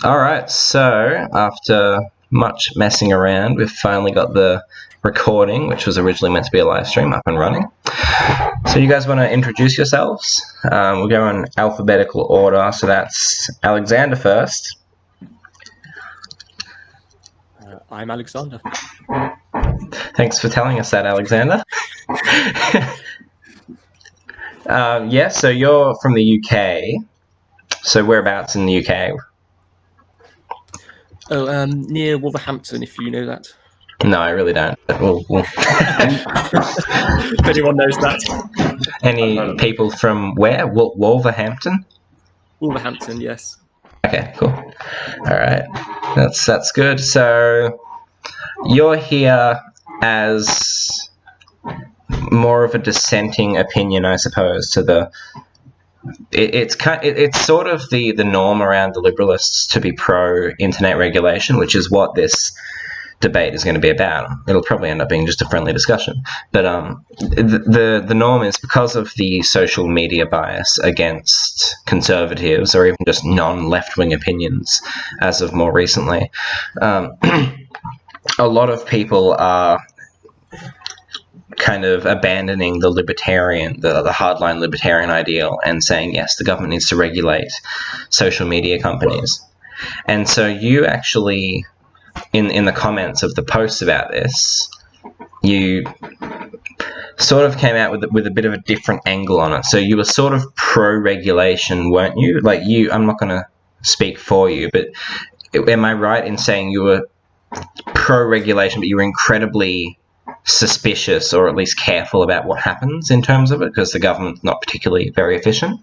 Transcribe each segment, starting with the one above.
All right, so after much messing around, we've finally got the recording, which was originally meant to be a live stream, up and running. So you guys want to introduce yourselves? We'll go in alphabetical order, so that's Alexander first. I'm Alexander. Thanks for telling us that, Alexander. Yeah, so you're from the UK. So whereabouts in the UK? Oh, near Wolverhampton, if you know that. No, I really don't. We'll If anyone knows that. Any people from where? Wolverhampton? Wolverhampton, yes. Okay, cool. All right, that's good. So you're here as more of a dissenting opinion, I suppose, to the. It's sort of the norm around the liberalists to be pro internet regulation, which is what this debate is going to be about. It'll probably end up being just a friendly discussion, but the norm is because of the social media bias against conservatives or even just non-left-wing opinions as of more recently. A lot of people are kind of abandoning the libertarian, the hardline libertarian ideal and saying, yes, the government needs to regulate social media companies. And so you actually, in the comments of the posts about this, you sort of came out with a bit of a different angle on it. So you were sort of pro-regulation, weren't you? Like I'm not going to speak for you, but am I right in saying you were pro-regulation, but you were incredibly suspicious or at least careful about what happens in terms of it because the government's not particularly very efficient?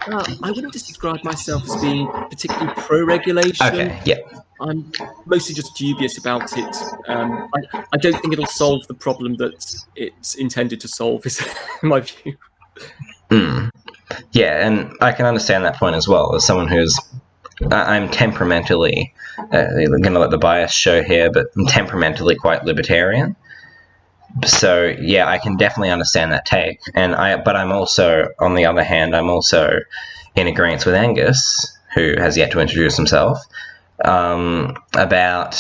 I wouldn't describe myself as being particularly pro-regulation. Okay, yeah. I'm mostly just dubious about it. I don't think it'll solve the problem that it's intended to solve, is my view. Yeah, and I can understand that point as well. As someone who's, I'm temperamentally, I'm going to let the bias show here, but I'm temperamentally quite libertarian. So yeah, I can definitely understand that take. But I'm also, on the other hand, I'm also in agreement with Angus, who has yet to introduce himself, about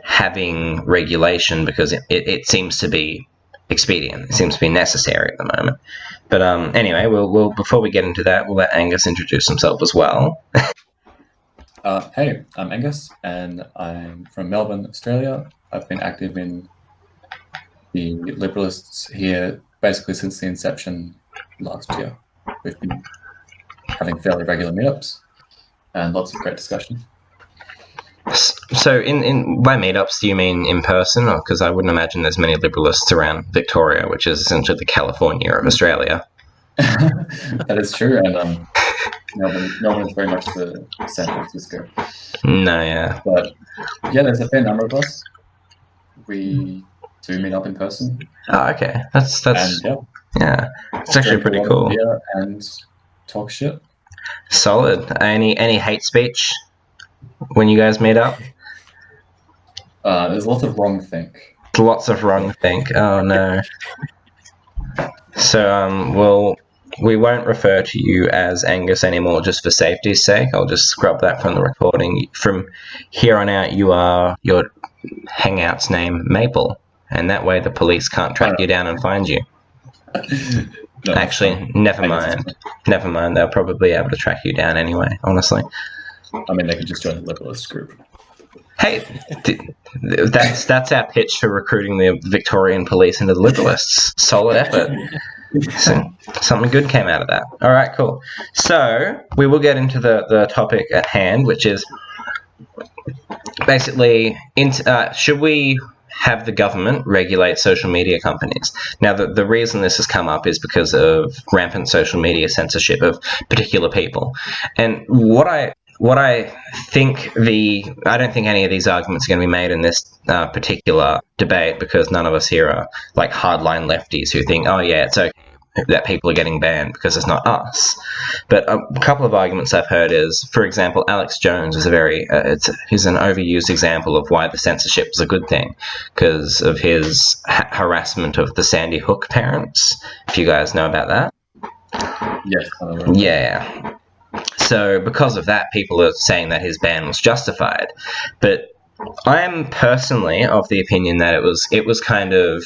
having regulation because it seems to be expedient. It seems to be necessary at the moment. But anyway, we'll before we get into that, we'll let Angus introduce himself as well. Hey, I'm Angus, and I'm from Melbourne, Australia. I've been active in the Liberalists here basically since the inception last year. We've been having fairly regular meetups and lots of great discussion. So by meetups, do you mean in person? Because I wouldn't imagine there's many Liberalists around Victoria, which is essentially the California of Australia. That is true, and Melbourne is very much the San Francisco. No, yeah. But yeah, there's a fair number of us. We do meet up in person. Oh, okay. That's and, yeah. It's actually pretty cool. And talk shit. Solid. Any hate speech when you guys meet up? There's lots of wrong think. Lots of wrong think. Oh no. So we won't refer to you as Angus anymore just for safety's sake. I'll just scrub that from the recording. From here on out, your Hangout's name Maple, and that way the police can't track you down and find you. No, actually, never mind. Never mind. They'll probably be able to track you down anyway, honestly. I mean, they could just join the Liberalist group. Hey, that's our pitch for recruiting the Victorian police into the Liberalists. Solid effort. So, something good came out of that. All right, cool. So we will get into the topic at hand, which is basically, should we have the government regulate social media companies? Now, the reason this has come up is because of rampant social media censorship of particular people. And what I think I don't think any of these arguments are going to be made in this particular debate because none of us here are like hardline lefties who think, oh yeah, it's okay that people are getting banned because it's not us. But a couple of arguments I've heard is, for example, Alex Jones is he's an overused example of why the censorship is a good thing because of his harassment of the Sandy Hook parents. If you guys know about that. Yes. Yeah. So because of that, people are saying that his ban was justified. But I am personally of the opinion that it was kind of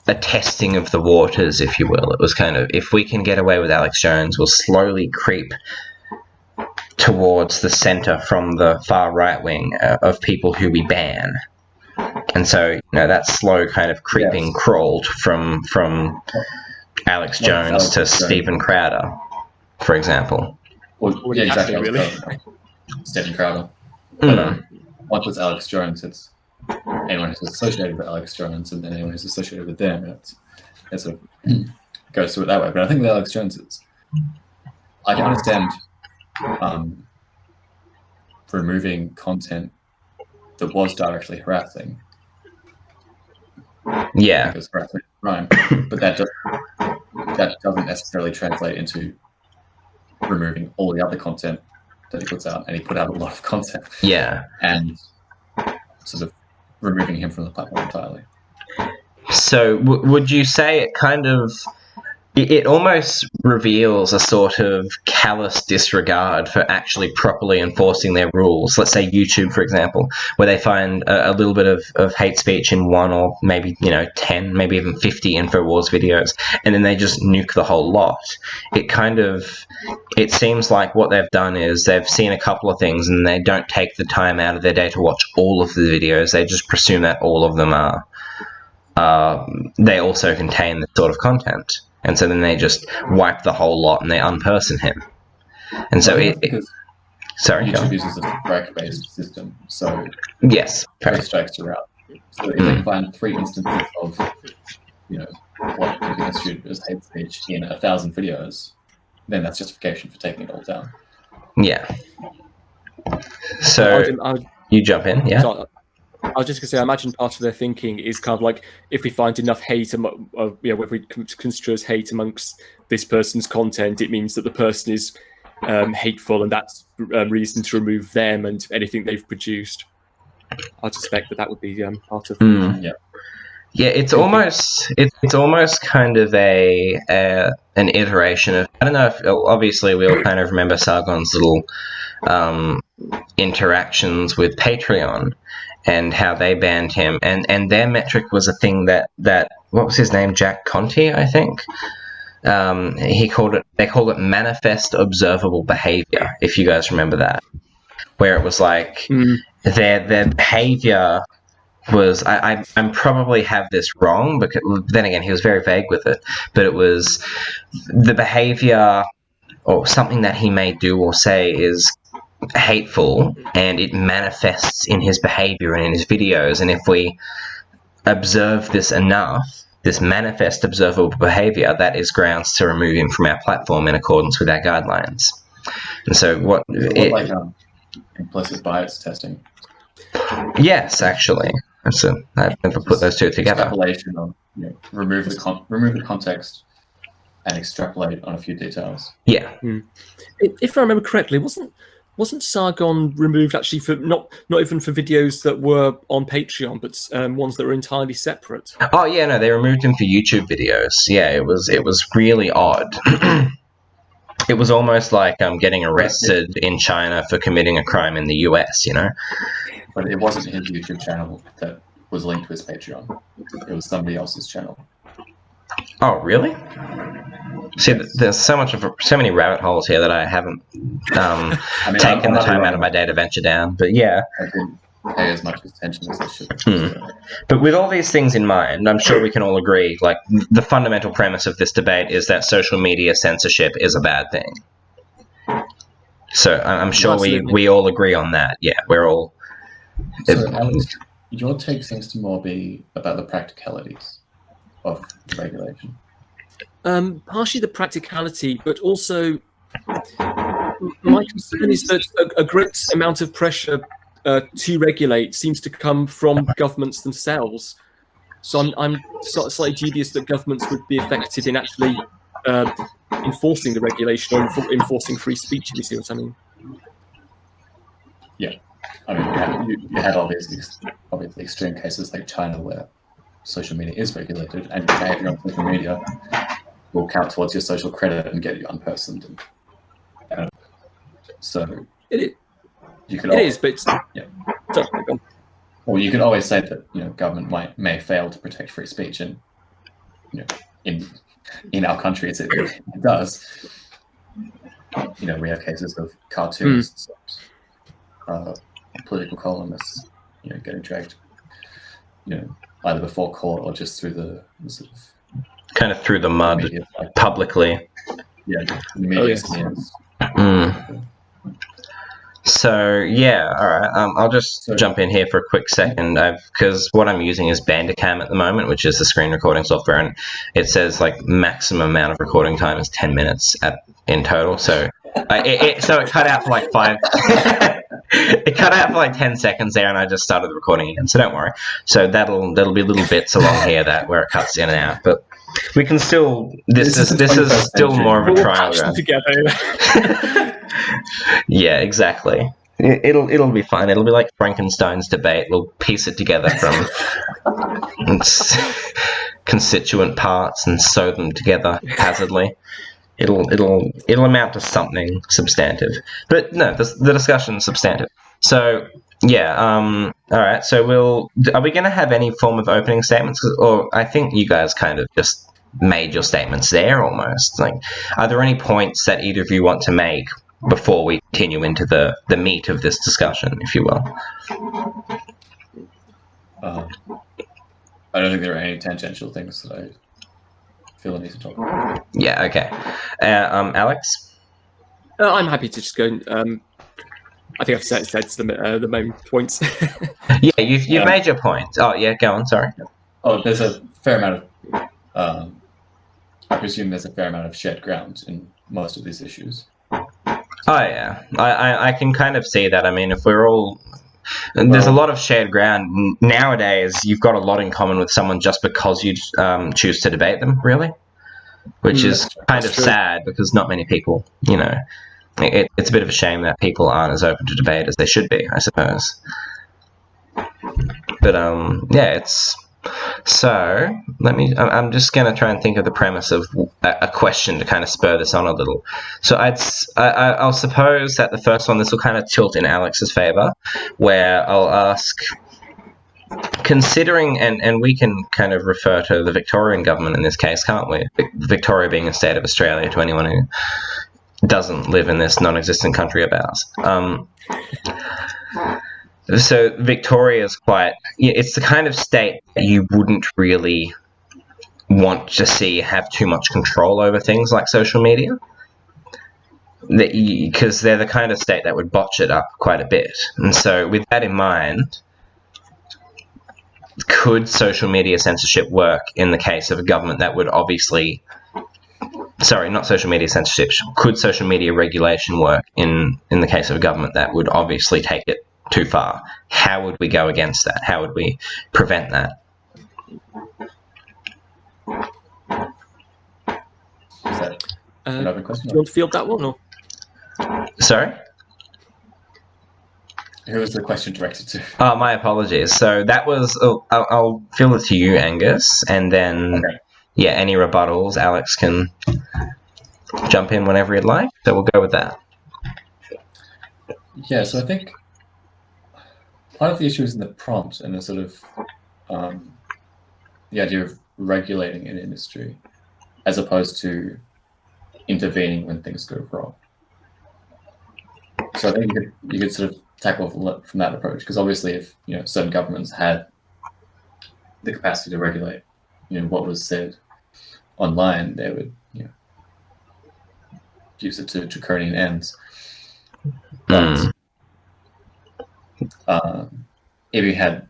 a testing of the waters, if you will. It was kind of, if we can get away with Alex Jones, we'll slowly creep towards the center from the far right wing of people who we ban. And so, that slow kind of creeping crawled from Alex Jones to Stephen Crowder, for example. Well, yeah, exactly. Really. Stephen Crowder. But, once it's Alex Jones, it's anyone who's associated with Alex Jones, and then anyone who's associated with them. It sort of goes through it that way. But I think with Alex Jones, I can understand removing content that was directly harassing. Yeah. Because harassment is crime, but that doesn't necessarily translate into removing all the other content that he puts out, and he put out a lot of content. Yeah. And sort of removing him from the platform entirely. So would you say it kind of, it almost reveals a sort of callous disregard for actually properly enforcing their rules? Let's say YouTube, for example, where they find a little bit of hate speech in one or maybe 10, maybe even 50 InfoWars videos, and then they just nuke the whole lot. It seems like what they've done is they've seen a couple of things and they don't take the time out of their day to watch all of the videos. They just presume that all of them they also contain this sort of content. And so then they just wipe the whole lot and they unperson him. And so sorry, YouTube uses a strike-based system, so yes, 3 strikes are out. So if they can find 3 instances of, what could be construed as hate speech in 1,000 videos, then that's justification for taking it all down. Yeah. So you jump in, yeah. So I was just going to say, I imagine part of their thinking is kind of like, if we find enough hate, if we construe as hate amongst this person's content, it means that the person is hateful, and that's reason to remove them and anything they've produced. I'd suspect that would be part of. Yeah, it's almost kind of an iteration of, I don't know if, obviously we all kind of remember Sargon's little interactions with Patreon and how they banned him, and their metric was a thing that what was his name, Jack Conte, I think. They called it manifest observable behavior, if you guys remember that, where it was like their behavior was, I'm probably have this wrong, because then again he was very vague with it, but it was the behavior or something that he may do or say is hateful, and it manifests in his behavior and in his videos, and if we observe this enough, this manifest observable behavior, that is grounds to remove him from our platform in accordance with our guidelines. And so like implicit bias testing. Yes, actually, I've never put those two together. Extrapolation on, remove the context and extrapolate on a few details. Yeah. If I remember correctly, wasn't Sargon removed actually for not even for videos that were on Patreon, but ones that were entirely separate? Oh yeah, no, they removed him for YouTube videos. Yeah, it was really odd. It was almost like getting arrested in China for committing a crime in the US, But it wasn't his YouTube channel that was linked to his Patreon. It was somebody else's channel. Oh, really? See, there's so many rabbit holes here that I haven't taken the time out of my day to venture down. But yeah, I didn't pay as much attention as I should. But with all these things in mind, I'm sure we can all agree, like, the fundamental premise of this debate is that social media censorship is a bad thing. So I'm sure we all agree on that. Yeah, we're all. So, Alex, your take seems to more be about the practicalities of regulation. Partially the practicality, but also my concern is that a great amount of pressure to regulate seems to come from governments themselves. So I'm slightly dubious that governments would be effective in actually enforcing the regulation or enforcing free speech, if you see what I mean. Yeah. I mean, you had obviously extreme cases like China where social media is regulated, and behavior on social media will count towards your social credit and get you unpersoned. And So It you could is, but Yeah. Sorry, go on. Well, you could always say that government may fail to protect free speech, and in our country it does. We have cases of cartoonists, political columnists, getting dragged, either before court or just through the sort of kind of through the mud media, publicly. Yeah, the media smears. So yeah, all right. I'll just jump in here for a quick second, because what I'm using is Bandicam at the moment, which is the screen recording software, and it says like maximum amount of recording time is 10 minutes in total. So it cut out for like 5. It cut out for like 10 seconds there, and I just started the recording again. So don't worry. So that'll be little bits along here where it cuts in and out, but we can still. This is still more of a trial run. Yeah, exactly. It'll be fine. It'll be like Frankenstein's debate. We'll piece it together from constituent parts and sew them together haphazardly. It'll amount to something substantive. But no, the discussion's substantive. So yeah, all right. So are we going to have any form of opening statements? Or I think you guys kind of just made your statements there almost. Like, are there any points that either of you want to make before we continue into the meat of this discussion, if you will? I don't think there are any tangential things that I feel I need to talk about. Yeah, okay. Alex? I'm happy to just go. I think I've said the main points. Yeah, you've made your point. Oh, yeah, go on, sorry. Oh, there's a fair amount of... I presume there's a fair amount of shared ground in most of these issues. Oh yeah, I can kind of see that. I mean, if we're all... There's a lot of shared ground. Nowadays, you've got a lot in common with someone just because you choose to debate them, really. Which is kind of sad, because not many people, it's a bit of a shame that people aren't as open to debate as they should be, I suppose. But, yeah, it's... So, I'm just going to try and think of the premise of a question to kind of spur this on a little. So I'll suppose that the first one, this will kind of tilt in Alex's favour, where I'll ask, considering, and we can kind of refer to the Victorian government in this case, can't we? Victoria being a state of Australia to anyone who doesn't live in this non-existent country of ours. So Victoria is it's the kind of state that you wouldn't really want to see have too much control over things like social media, because they're the kind of state that would botch it up quite a bit. And so with that in mind, could social media censorship work in the case of a government that would obviously... Sorry, not social media censorship. Could social media regulation work in the case of a government that would obviously take it too far? How would we go against that? How would we prevent that? Is that another question? Do you want to field that one? Or? Sorry? Who was the question directed to? Oh, my apologies. So that was... I'll field it to you, Angus, and then... Okay. Yeah, any rebuttals, Alex can jump in whenever he'd like. So we'll go with that. Yeah, so I think part of the issue is in the prompt and the sort of the idea of regulating an industry as opposed to intervening when things go wrong. So I think you could sort of tackle from that approach, because obviously if certain governments had the capacity to regulate what was said online, they would use it to draconian ends. But if you had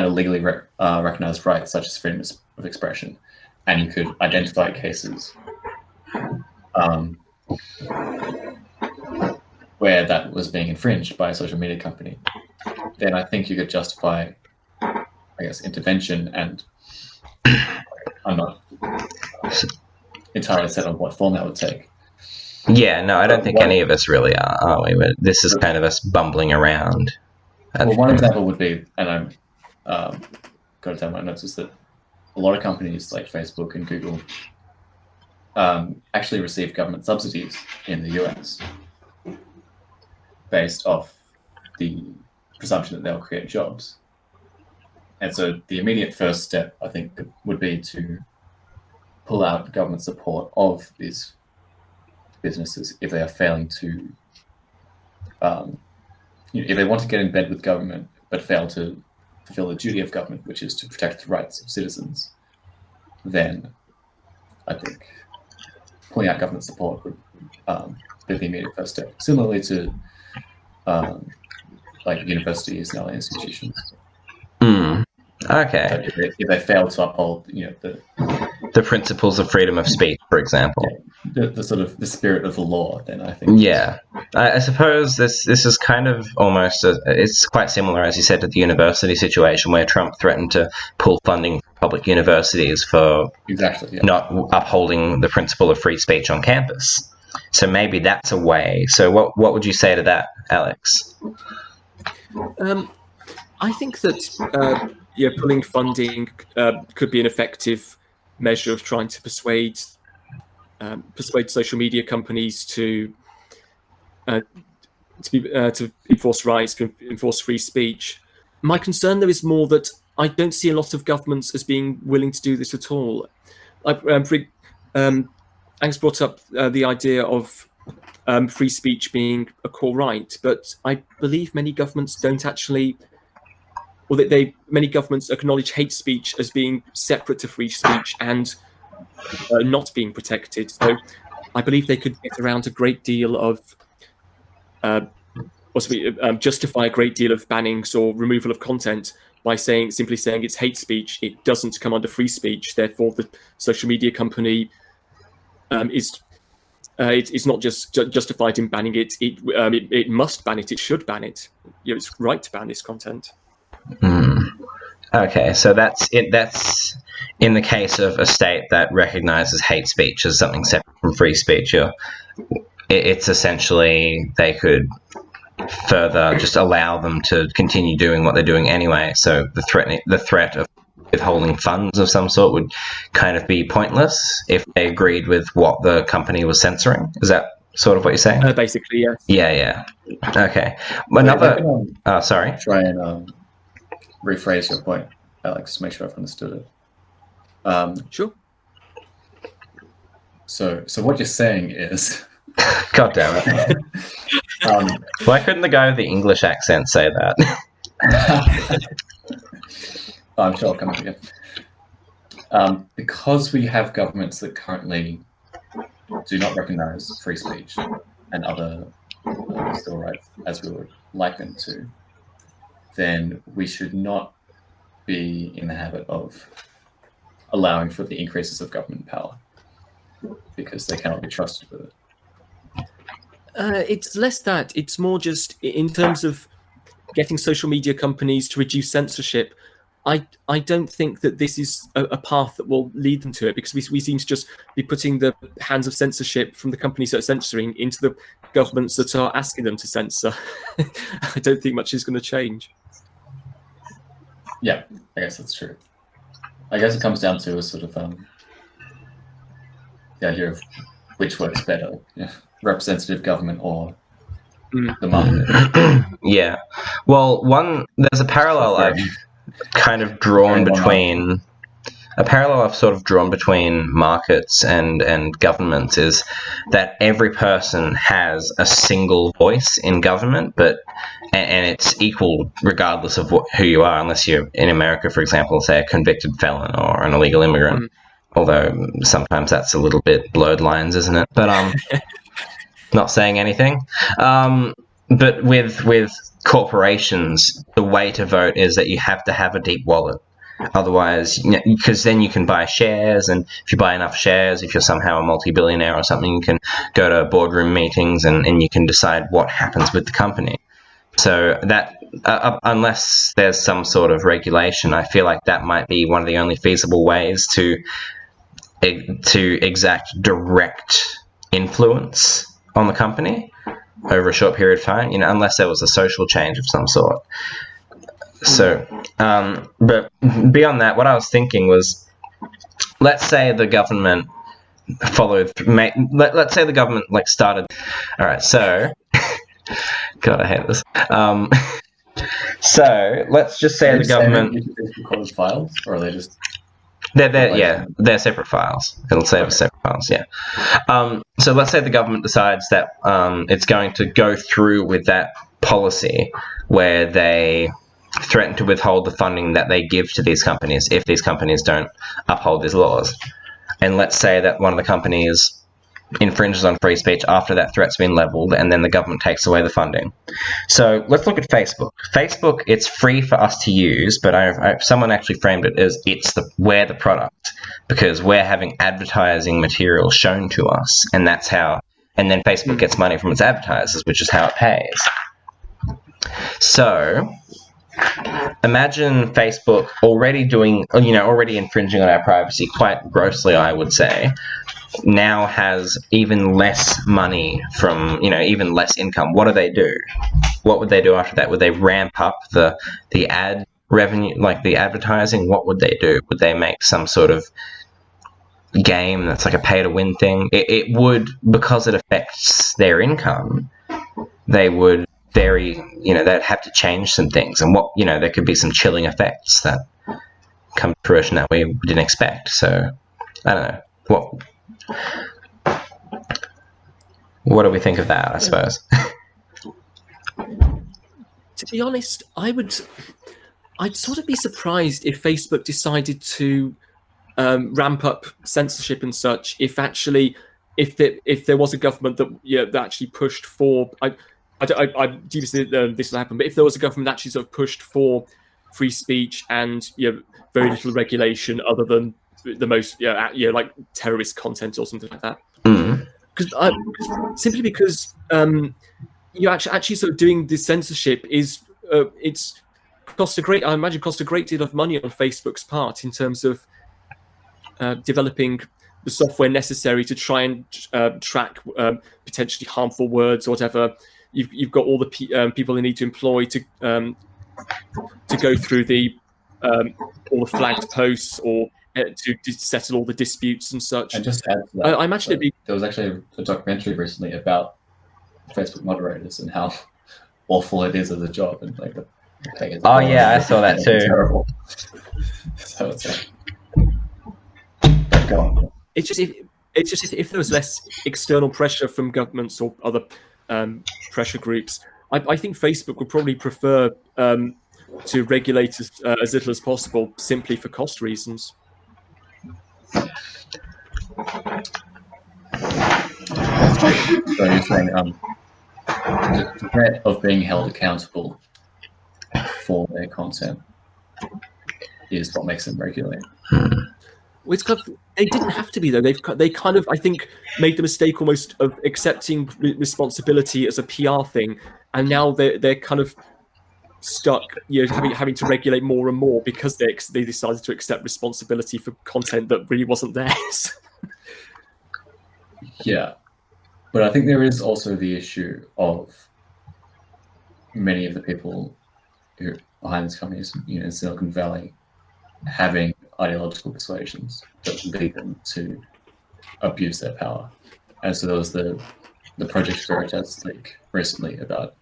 a legally recognized right such as freedom of expression, and you could identify cases where that was being infringed by a social media company, then I think you could justify, I guess, intervention. And I'm not entirely set on what form that would take. Yeah, no, I don't think any of us really are we? But this is kind of us bumbling around. Well, one example would be, and I'm got to tell my notes, is that a lot of companies like Facebook and Google actually receive government subsidies in the US based off the presumption that they'll create jobs. And so the immediate first step, I think, would be to pull out government support of these businesses if they are failing to, if they want to get in bed with government but fail to fulfill the duty of government, which is to protect the rights of citizens, then I think pulling out government support would be the immediate first step. Similarly to like universities and other institutions. Okay. If they fail to uphold, The principles of freedom of speech, for example. the sort of the spirit of the law, then I think. Yeah, I suppose this is kind of almost it's quite similar, as you said, to the university situation where Trump threatened to pull funding from public universities for not upholding the principle of free speech on campus. So maybe that's a way. So what would you say to that, Alex? I think that pulling funding could be an effective measure of trying to persuade social media companies to enforce rights, to enforce free speech. My concern, though, is more that I don't see a lot of governments as being willing to do this at all. Angus brought up the idea of free speech being a core right, but I believe many governments don't actually, or that many governments acknowledge hate speech as being separate to free speech and not being protected. So I believe they could get around a great deal of, justify a great deal of bannings or removal of content by simply saying it's hate speech. It doesn't come under free speech. Therefore, the social media company it's not just justified in banning it. It must ban it. It should ban it. It's right to ban this content. Okay, so that's it. That's in the case of a state that recognizes hate speech as something separate from free speech. It's essentially they could further just allow them to continue doing what they're doing anyway. So the threat of withholding funds of some sort would kind of be pointless if they agreed with what the company was censoring. Is that sort of what you're saying? Basically, yes. Yeah. Okay. Sorry. Try and rephrase your point, Alex, to make sure I've understood it. Sure. So what you're saying is... God damn it. Why couldn't the guy with the English accent say that? I'm sure I'll come up again. Because we have governments that currently do not recognize free speech and other civil rights as we would like them to, then we should not be in the habit of allowing for the increases of government power because they cannot be trusted with it. It's less that. It's more just in terms of getting social media companies to reduce censorship. I don't think that this is a path that will lead them to it, because we seem to just be putting the hands of censorship from the companies that are censoring into the governments that are asking them to censor. I don't think much is going to change. Yeah, I guess that's true. I guess it comes down to a sort of the idea of which works better, representative government or the market. Yeah. Well, there's a parallel I've kind of drawn between markets and governments is that every person has a single voice in government, and it's equal regardless of who you are, unless you're in America, for example, say a convicted felon or an illegal immigrant. Although sometimes that's a little bit blurred lines, isn't it? But not saying anything. But with corporations, the way to vote is that you have to have a deep wallet. Otherwise, because then you can buy shares, and if you buy enough shares, if you're somehow a multi-billionaire or something, you can go to boardroom meetings and you can decide what happens with the company. So that, unless there's some sort of regulation, I feel like that might be one of the only feasible ways to exact direct influence on the company over a short period of time, unless there was a social change of some sort. So, but beyond that, what I was thinking was, let's say the government followed. Let's say the government like started. All right, so God, I hate this. So let's just say the government. Closed files, or are they just? They're separate files. It'll save us separate files. Yeah. So let's say the government decides that it's going to go through with that policy where they threaten to withhold the funding that they give to these companies if these companies don't uphold these laws. And let's say that one of the companies infringes on free speech after that threat's been leveled, and then the government takes away the funding. So let's look at Facebook. Facebook, it's free for us to use, but someone actually framed it as we're the product, because we're having advertising material shown to us, and that's how. And then Facebook gets money from its advertisers, which is how it pays. So imagine Facebook already infringing on our privacy quite grossly, I would say, now has even less money from, even less income. What do they do? What would they do after that? Would they ramp up the ad revenue, like the advertising? What would they do? Would they make some sort of game that's like a pay-to-win thing? It would, because it affects their income, they would they'd have to change some things. And there could be some chilling effects that come to fruition that we didn't expect. So, I don't know. What do we think of that, I suppose? To be honest, I'd sort of be surprised if Facebook decided to ramp up censorship and such. If there was a government that actually pushed for, I deeply think this will happen. But if there was a government that actually sort of pushed for free speech and very little regulation other than the most like terrorist content or something like that. Simply because you actually sort of doing this censorship is it's cost a great deal of money on Facebook's part in terms of developing the software necessary to try and track potentially harmful words or whatever. You've got all the people they need to employ to go through all the flagged posts or to settle all the disputes and such. And just add to that, I imagine it'd be. There was actually a documentary recently about Facebook moderators and how awful it is as a job, and like. I saw that too. Terrible. So it's go on. It's just if there was less external pressure from governments or other pressure groups, I think Facebook would probably prefer to regulate as little as possible, simply for cost reasons. So you're saying the threat of being held accountable for their content is what makes them regulate. Well, they didn't have to be though. They kind of, I think, made the mistake almost of accepting responsibility as a PR thing, and now they're kind of stuck, having to regulate more and more because they decided to accept responsibility for content that really wasn't theirs. Yeah, but I think there is also the issue of many of the people who behind these companies, in Silicon Valley, having ideological persuasions that lead them to abuse their power. And so there was the Project Veritas leak recently about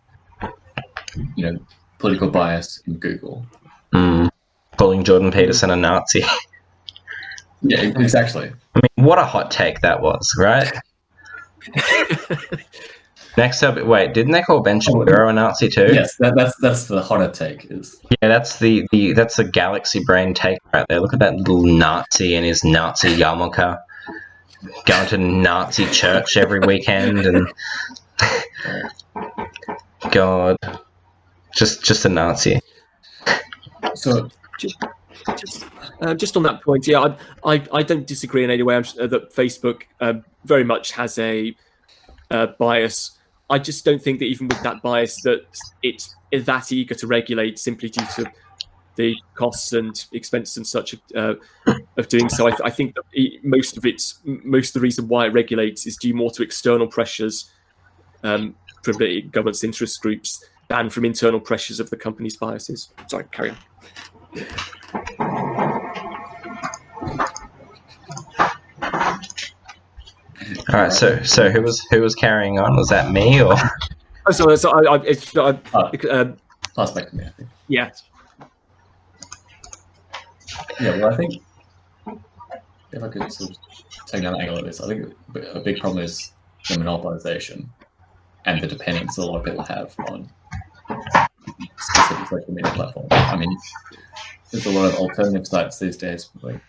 political bias in Google. Calling Jordan Peterson a Nazi. Yeah, exactly. I mean, what a hot take that was, right? Next up, wait, didn't they call Ben Shapiro a Nazi too? Yes, that's the hotter take. Yeah, that's the galaxy brain take right there. Look at that little Nazi in his Nazi yarmulke, going to Nazi church every weekend, and God, just a Nazi. So, just on that point, yeah, I don't disagree in any way that Facebook very much has a bias. I just don't think that even with that bias that it's that eager to regulate simply due to the costs and expenses and such of doing so. I think that most of the reason why it regulates is due more to external pressures from the government's interest groups than from internal pressures of the company's biases. Sorry, carry on. All right. So who was carrying on? Was that me or? Oh, so Pass back to me, I think. yeah. Yeah, well, I think if I could sort of take another angle at this, I think a big problem is the monopolization and the dependence a lot of people have on specific social media platforms. I mean, there's a lot of alternative sites these days, like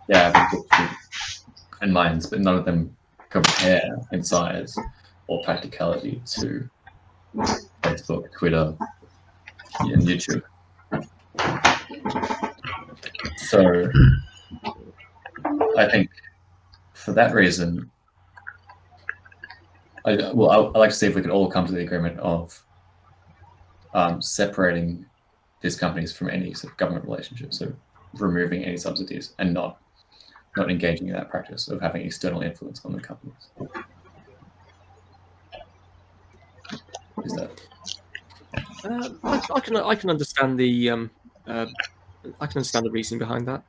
and Minds, but none of them compare in size or practicality to Facebook, Twitter, and YouTube. So I think for that reason, I'd like to see if we could all come to the agreement of separating these companies from any sort of government relationship, so removing any subsidies and not engaging in that practice of having external influence on the companies. Is that? I can understand the I can understand the reasoning behind that.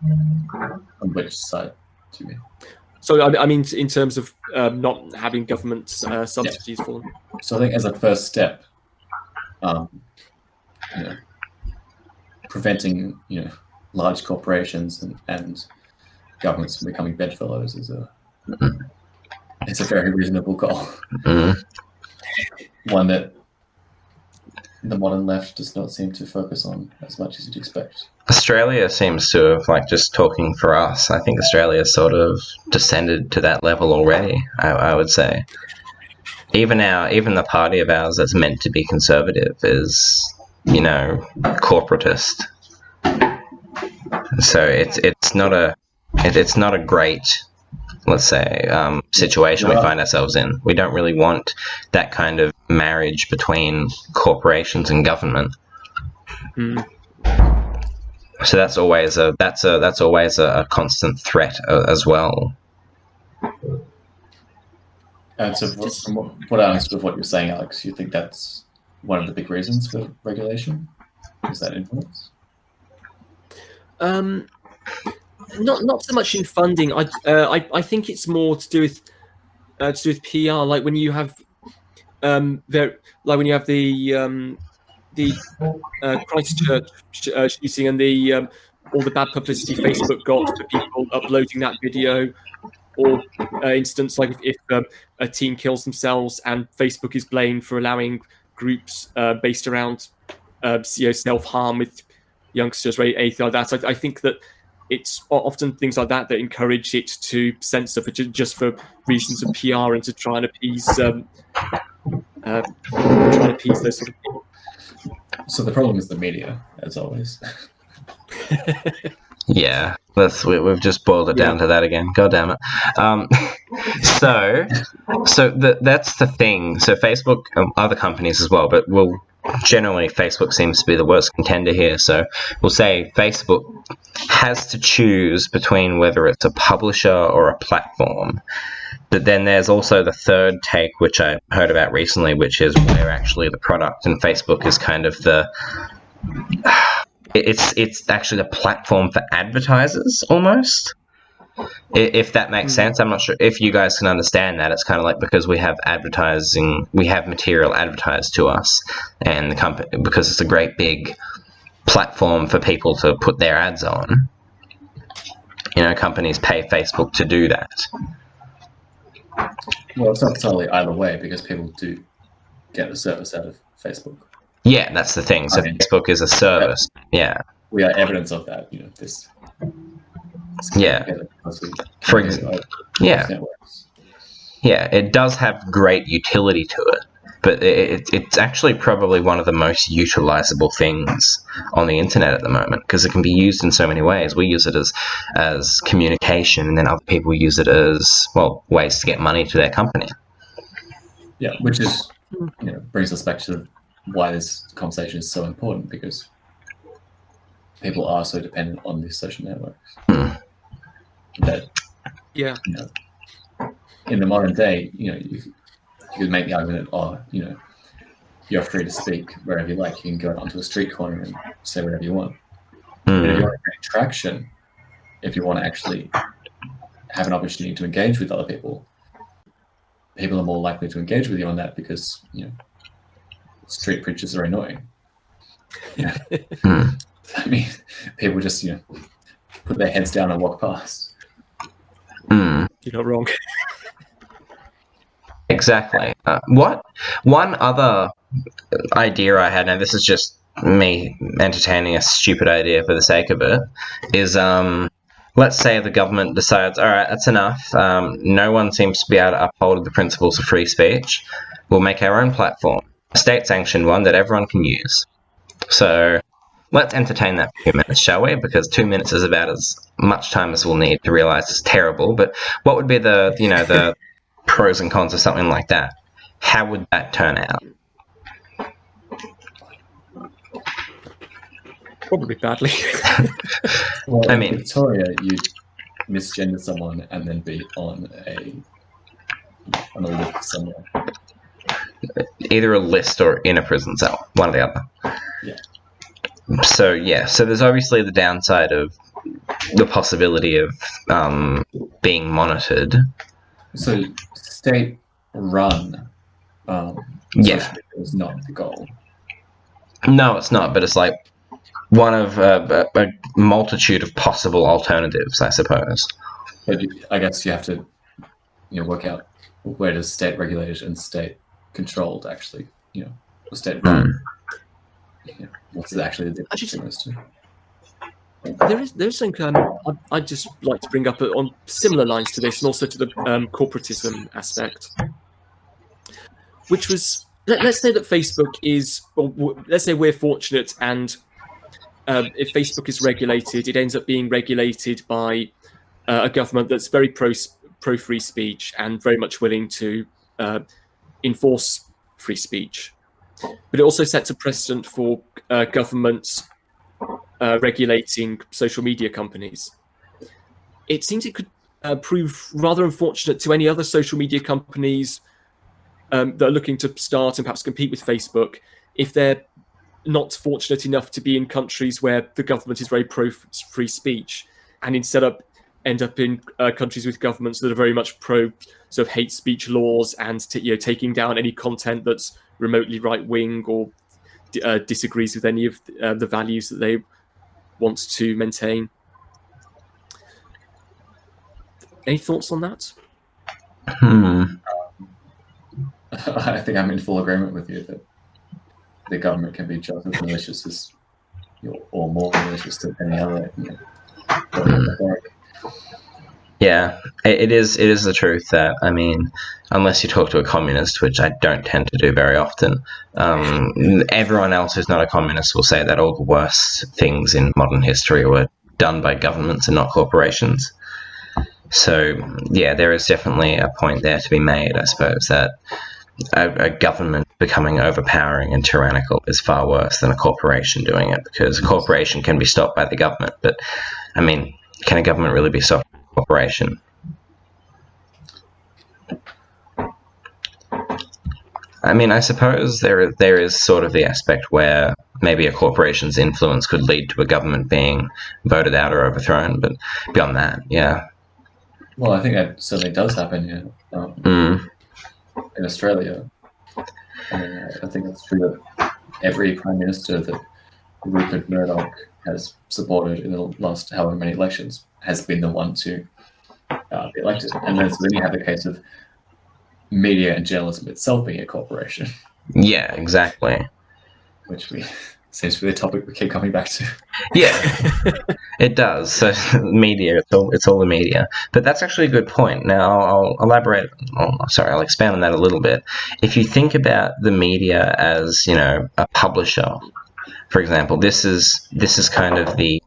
On which side do you mean? So I mean, in terms of not having government subsidies for them. So I think as a first step, preventing large corporations and governments from becoming bedfellows is a very reasonable goal. One that the modern left does not seem to focus on as much as you'd expect. Australia seems to have, like, just talking for us, I think Australia sort of descended to that level already, I would say. Even the party of ours that's meant to be conservative is, corporatist. So it's not a great, let's say, situation we find ourselves in. We don't really want that kind of marriage between corporations and government. So that's always a constant threat as well. And so, from what I understood of what you're saying, Alex, you think that's one of the big reasons for regulation? Is that influence? Not so much in funding. I think it's more to do with PR. Like when you have the Christchurch shooting and the all the bad publicity Facebook got for people uploading that video, or instance like if a teen kills themselves and Facebook is blamed for allowing groups based around self-harm with youngsters or anything like that. I think that it's often things like that encourage it to censor just for reasons of PR and to try and appease those sort of people. So the problem is the media, as always. Yeah, we've just boiled it down to that again. God damn it. That's the thing. So Facebook, other companies as well, but generally Facebook seems to be the worst contender here. So we'll say Facebook has to choose between whether it's a publisher or a platform. But then there's also the third take, which I heard about recently, which is we're actually the product, and Facebook is kind of it's actually the platform for advertisers almost. If that makes sense. I'm not sure if you guys can understand that. It's kind of like because we have advertising, we have material advertised to us, and the company, because it's a great big platform for people to put their ads on. Companies pay Facebook to do that. Well, it's not totally either way because people do get the service out of Facebook. Yeah, that's the thing. So Facebook is a service. Yeah. We are evidence of that. This. Yeah. For example. Yeah. Yeah, it does have great utility to it, but it's actually probably one of the most utilizable things on the internet at the moment because it can be used in so many ways. We use it as communication, and then other people use it as ways to get money to their company. Yeah, which is brings us back to why this conversation is so important, because people are so dependent on these social networks that in the modern day, you could make the argument that you're free to speak wherever you like. You can go onto a street corner and say whatever you want. But if you want to gain traction, if you want to actually have an opportunity to engage with other people, people are more likely to engage with you on that because street preachers are annoying. I mean, people just put their heads down and walk past. You're not wrong. Exactly. One other idea I had, now this is just me entertaining a stupid idea for the sake of it, is let's say the government decides, all right, that's enough. No one seems to be able to uphold the principles of free speech. We'll make our own platform, a state-sanctioned one that everyone can use. So let's entertain that for 2 minutes, shall we? Because 2 minutes is about as much time as we'll need to realise it's terrible. But what would be the pros and cons of something like that? How would that turn out? Probably badly. Well, I in mean, Victoria, you'd misgender someone and then be on a list somewhere. either a list or in a prison cell, one or the other. Yeah. So there's obviously the downside of the possibility of being monitored. So state-run social media is not the goal. No, it's not, but it's like one of a multitude of possible alternatives, I suppose. But I guess you have to work out where does state regulated and state controlled actually, or state run. What's actually the difference between those two? There's something I'd just like to bring up on similar lines to this, and also to the corporatism aspect, which was, let's say that Facebook is, or let's say we're fortunate, and if Facebook is regulated, it ends up being regulated by a government that's very pro free speech and very much willing to enforce free speech. But it also sets a precedent for governments regulating social media companies. It seems it could prove rather unfortunate to any other social media companies that are looking to start and perhaps compete with Facebook if they're not fortunate enough to be in countries where the government is very pro free speech, and instead end up in countries with governments that are very much pro sort of hate speech laws and taking down any content that's remotely right wing or disagrees with any of the values that they want to maintain. Any thoughts on that? I think I'm in full agreement with you that the government can be just as malicious as, or more malicious than any other. Yeah, it is the truth that, I mean, unless you talk to a communist, which I don't tend to do very often, everyone else who's not a communist will say that all the worst things in modern history were done by governments and not corporations. So, yeah, there is definitely a point there to be made, I suppose, that a government becoming overpowering and tyrannical is far worse than a corporation doing it, because a corporation can be stopped by the government. But, I mean, can a government really be stopped by a corporation? I mean, I suppose there is sort of the aspect where maybe a corporation's influence could lead to a government being voted out or overthrown, but beyond that, yeah. Well, I think that certainly does happen here in Australia. I mean, I think it's true that every Prime Minister that Rupert Murdoch has supported in the last however many elections has been the one to be elected. And then you have the case of media and journalism itself being a corporation. Yeah, exactly. Which seems to be the topic we keep coming back to. Yeah, it does. So media, it's all the media. But that's actually a good point. Now I'll elaborate. I'll expand on that a little bit. If you think about the media as, a publisher, for example, this is kind of the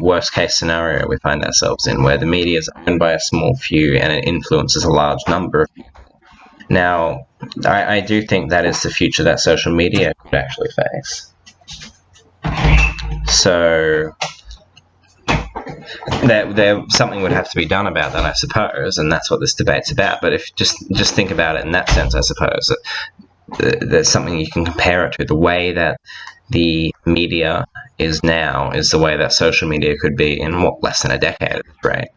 worst case scenario we find ourselves in, where the media is owned by a small few and it influences a large number of people. Now, I do think that is the future that social media could actually face. So there something would have to be done about that, I suppose, and that's what this debate's about. But if just think about it in that sense, I suppose that there's something you can compare it to, the way that the media is now is the way that social media could be in less than a decade, right?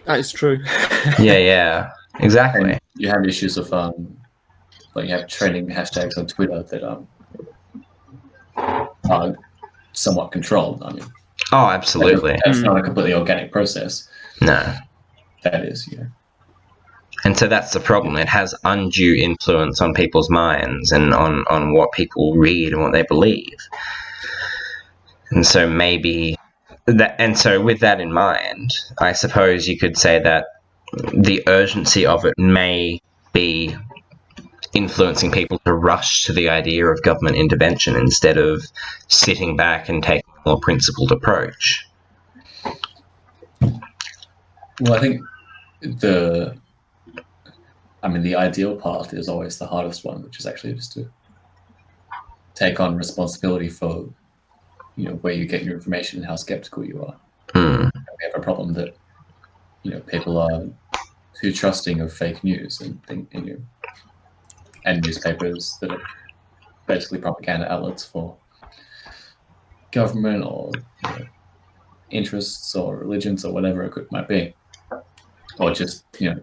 That is true. Yeah, exactly. And you have issues of like you have trending hashtags on Twitter that are somewhat controlled. I mean, Oh, absolutely. that's not a completely organic process. No. That is, And so that's the problem. It has undue influence on people's minds and on what people read and what they believe. And so maybe that, and so with that in mind, I suppose you could say that the urgency of it may be influencing people to rush to the idea of government intervention instead of sitting back and taking a more principled approach. Well, I think the ideal path is always the hardest one, which is actually just to take on responsibility for, where you get your information and how skeptical you are. Mm. We have a problem that, people are too trusting of fake news and newspapers that are basically propaganda outlets for government or interests or religions or whatever it might be, or just the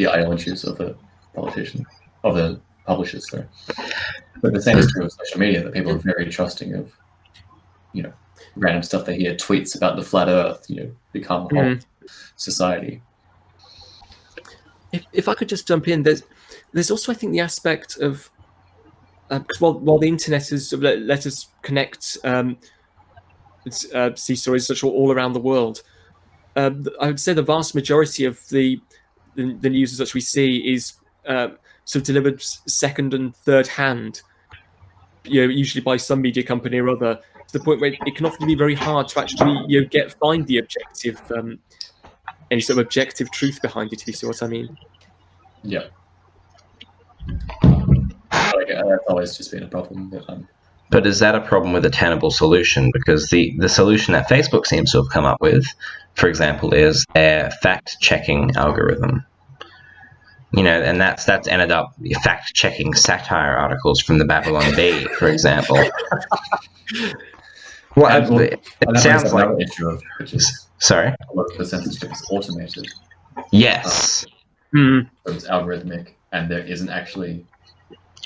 ideologies of the politician, of the publishers. Sorry. But the same is true of social media, that people are very trusting of random stuff they hear, tweets about the flat Earth, become a whole society. If I could just jump in, there's also, I think, the aspect of because while the internet has let us connect, see stories such all around the world. I would say the vast majority of the news as such we see is sort of delivered second and third hand, usually by some media company or other, to the point where it can often be very hard to actually find the objective, any sort of objective truth behind it, if you see what I mean. Yeah. That's always just been a problem. But is that a problem with a tenable solution? Because the solution that Facebook seems to have come up with, for example, is their fact-checking algorithm. And that's ended up fact-checking satire articles from the Babylon Bee, for example. Well, it sounds like another issue of which is sorry. A lot of the censorship is automated. Yes. So it's algorithmic, and there isn't actually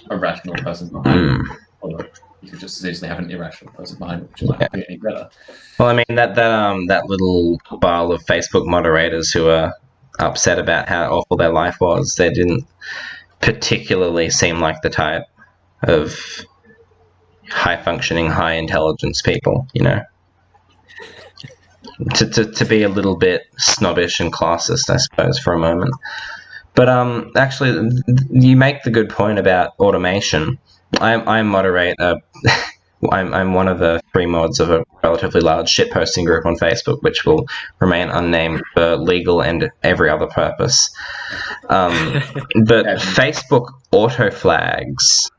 a rational person behind it. Although you could just as easily have an irrational person behind it, which might be any better. Well, I mean that little pile of Facebook moderators who are upset about how awful their life was, they didn't particularly seem like the type of high-functioning, high-intelligence people, To be a little bit snobbish and classist, I suppose, for a moment. But actually, you make the good point about automation. I moderate I'm one of the 3 mods of a relatively large shitposting group on Facebook, which will remain unnamed for legal and every other purpose. But Facebook auto flags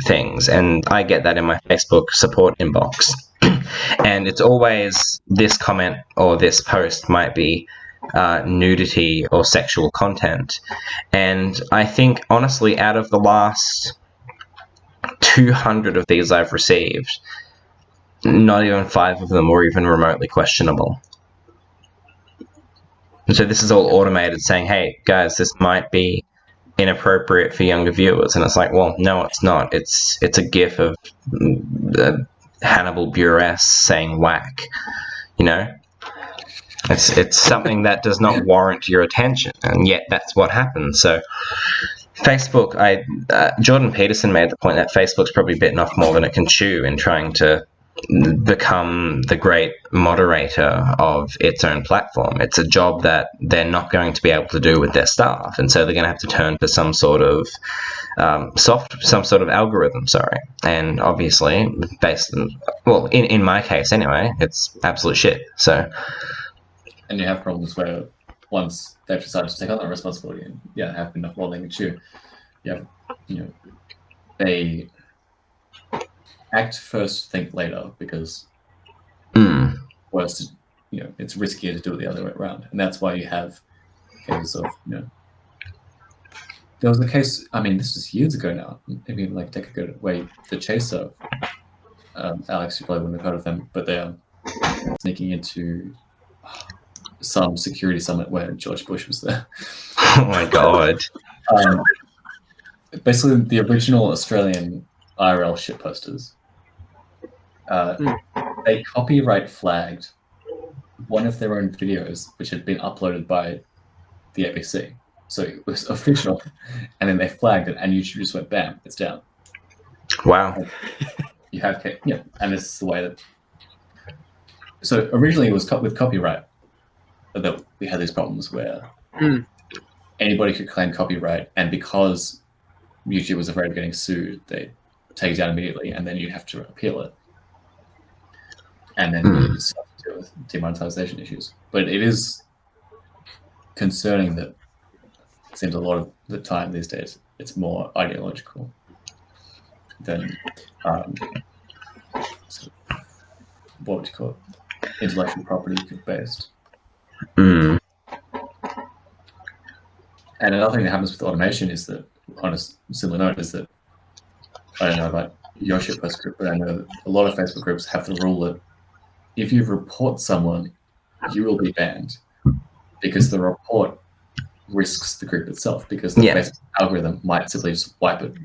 things, and I get that in my Facebook support inbox. And it's always this comment or this post might be nudity or sexual content. And I think, honestly, out of the last 200 of these I've received, not even 5 of them were even remotely questionable. And so this is all automated saying, hey, guys, this might be inappropriate for younger viewers. And it's like, well, no, it's not. It's a gif of Hannibal Buress saying whack, It's something that does not warrant your attention, and yet that's what happens. So Facebook, Jordan Peterson made the point that Facebook's probably bitten off more than it can chew in trying to become the great moderator of its own platform. It's a job that they're not going to be able to do with their staff, and so they're going to have to turn to some sort of algorithm. And obviously, in my case anyway, it's absolute shit. So, and you have problems where once they've decided to take on that responsibility and have enough more than they can chew, they act first, think later, because it's riskier to do it the other way around, and that's why you have cases of there was a case. I mean, this was years ago now, maybe even like a decade ago, where the Chaser, Alex, you probably wouldn't have heard of them, but they're sneaking into some security summit where George Bush was there. Oh my god. Basically, the original Australian IRL shitposters, they copyright flagged one of their own videos, which had been uploaded by the ABC. So it was official, and then they flagged it, and YouTube just went, bam, it's down. Wow. You have, and this is the way that. So originally it was with copyright that we had these problems where anybody could claim copyright, and because YouTube was afraid of getting sued, they take it down immediately, and then you have to appeal it, and then you just have to deal with demonetization issues. But it is concerning that it seems a lot of the time these days it's more ideological than what would you call it? Intellectual property based. Mm. And another thing that happens with automation is that, on a similar note, is that I don't know about your shitpost group, but I know that a lot of Facebook groups have the rule that if you report someone, you will be banned because the report risks the group itself, because the Facebook algorithm might simply just wipe it.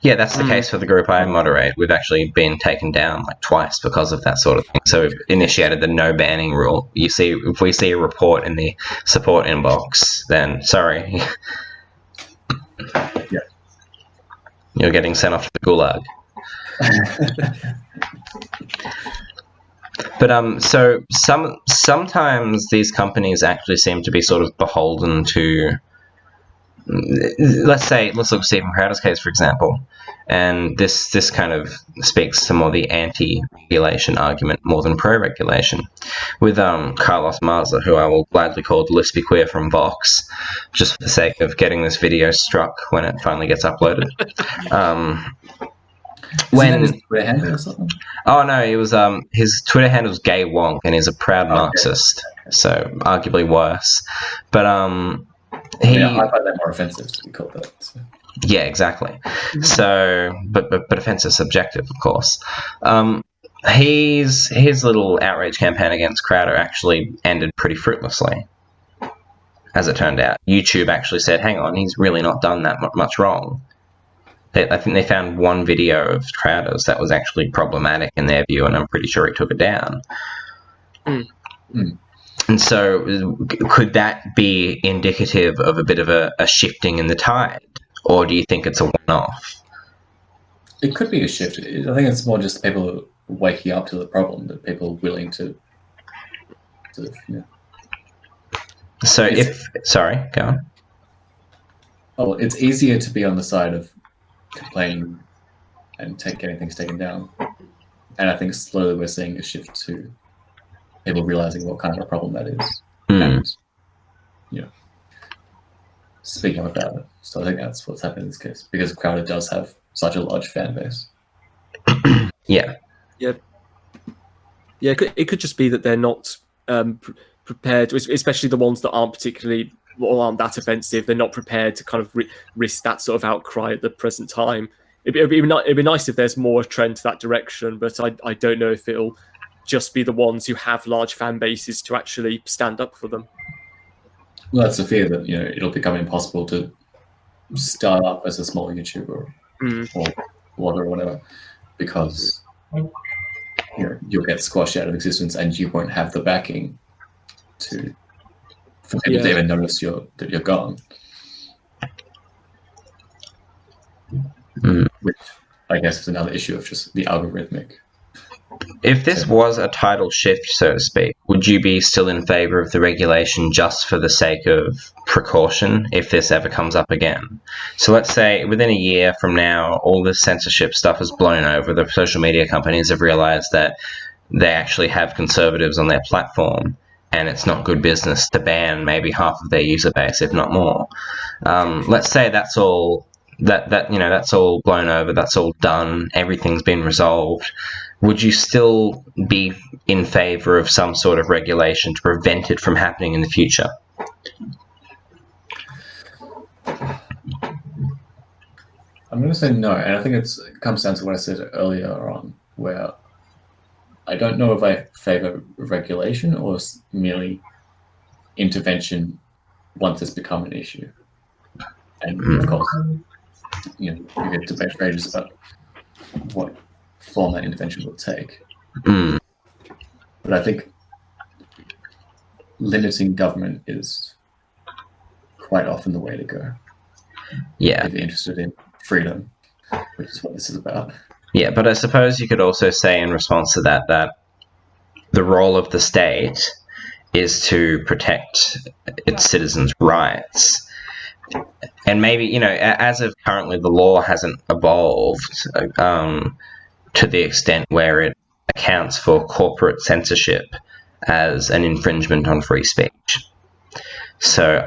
Yeah, that's the case for the group I moderate. We've actually been taken down like twice because of that sort of thing. So we've initiated the no banning rule. You see, if we see a report in the support inbox, then sorry. Yeah. You're getting sent off to the gulag. But so sometimes these companies actually seem to be sort of beholden to, let's look Stephen Crowder's case, for example, and this kind of speaks to more the anti-regulation argument more than pro-regulation, with Carlos Maza, who I will gladly call the Lispy Queer from Vox, just for the sake of getting this video struck when it finally gets uploaded. When his Twitter handle or something? Oh no, it was his Twitter handle is Gay Wonk, and he's a proud Marxist, so arguably worse. But I find that more offensive to be called that. So. Yeah, exactly. So, but offensive subjective, of course. His little outrage campaign against Crowder actually ended pretty fruitlessly, as it turned out. YouTube actually said, "Hang on, he's really not done that much wrong." I think they found one video of Crowder's that was actually problematic in their view, and I'm pretty sure he took it down. And so could that be indicative of a bit of a shifting in the tide, or do you think it's a one-off? It could be a shift. I think it's more just people waking up to the problem, that people are willing to sort of, So sorry, go on. Oh, it's easier to be on the side of complaining and getting things taken down. And I think slowly we're seeing a shift to people realizing what kind of a problem that is. And, speaking up about it. So I think that's what's happening in this case, because Crowder does have such a large fan base. Yeah. It could just be that they're not prepared, especially the ones that aren't that offensive. They're not prepared to kind of risk that sort of outcry at the present time. It'd be nice if there's more a trend to that direction, but I don't know if it'll just be the ones who have large fan bases to actually stand up for them. Well, that's the fear that it'll become impossible to start up as a small YouTuber or blogger or whatever, because you'll get squashed out of existence and you won't have the backing for people to even notice that you're gone. Which I guess is another issue of just the algorithmic. If this was a tidal shift, so to speak, would you be still in favour of the regulation just for the sake of precaution if this ever comes up again? So let's say within a year from now, all this censorship stuff is blown over. The social media companies have realised that they actually have conservatives on their platform, and it's not good business to ban maybe half of their user base, if not more. Let's say that's all that's all blown over, that's all done, everything's been resolved. Would you still be in favour of some sort of regulation to prevent it from happening in the future? I'm going to say no, and I think it comes down to what I said earlier on, where I don't know if I favor regulation or merely intervention once it's become an issue. And of course, you get debate for ages about what form that intervention will take. But I think limiting government is quite often the way to go. Yeah. If you're interested in freedom, which is what this is about. Yeah, but I suppose you could also say in response to that the role of the state is to protect its citizens' rights. And maybe, as of currently, the law hasn't evolved to the extent where it accounts for corporate censorship as an infringement on free speech. So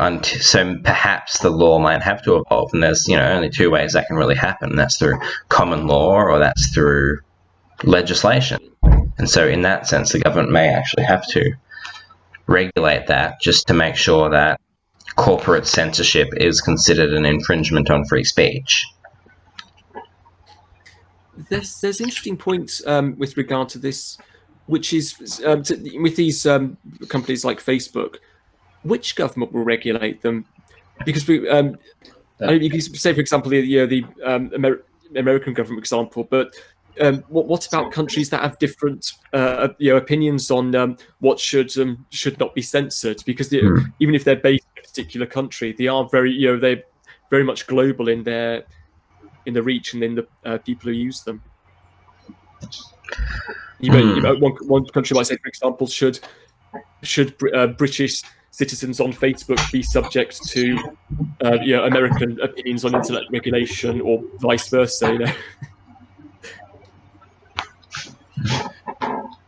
perhaps the law might have to evolve, and there's only two ways that can really happen. That's through common law, or that's through legislation. And so in that sense, the government may actually have to regulate that just to make sure that corporate censorship is considered an infringement on free speech. There's interesting points with regard to this, which is with these companies like Facebook, which government will regulate them? Because you can say, for example, the American government, for example, but what about countries that have different opinions on what should not be censored? Because even if they're based in a particular country, they are they're very much global in their reach and in the people who use them. One country might say, for example, should British citizens on Facebook be subject to American opinions on internet regulation, or vice versa?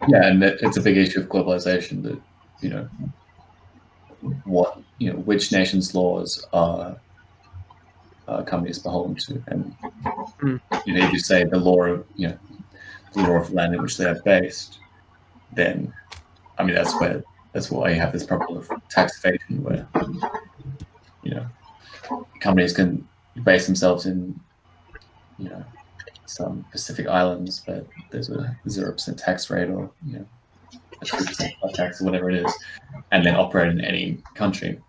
Yeah, and it's a big issue of globalization that which nation's laws are companies beholden to, and if you say the law of the land in which they are based, then that's why you have this problem of tax evasion, where companies can base themselves in some Pacific islands, but there's a 0% tax rate, or a 2% tax, or whatever it is, and then operate in any country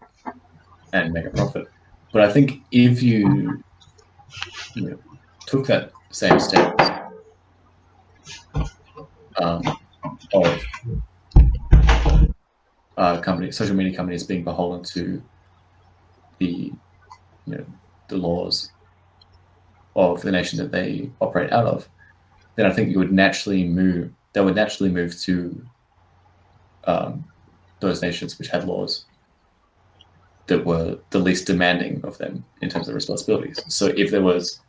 and make a profit. But I think if you took that same step of social media companies being beholden to the laws of the nation that they operate out of, then I think they would naturally move to those nations which had laws that were the least demanding of them in terms of responsibilities. So if there was,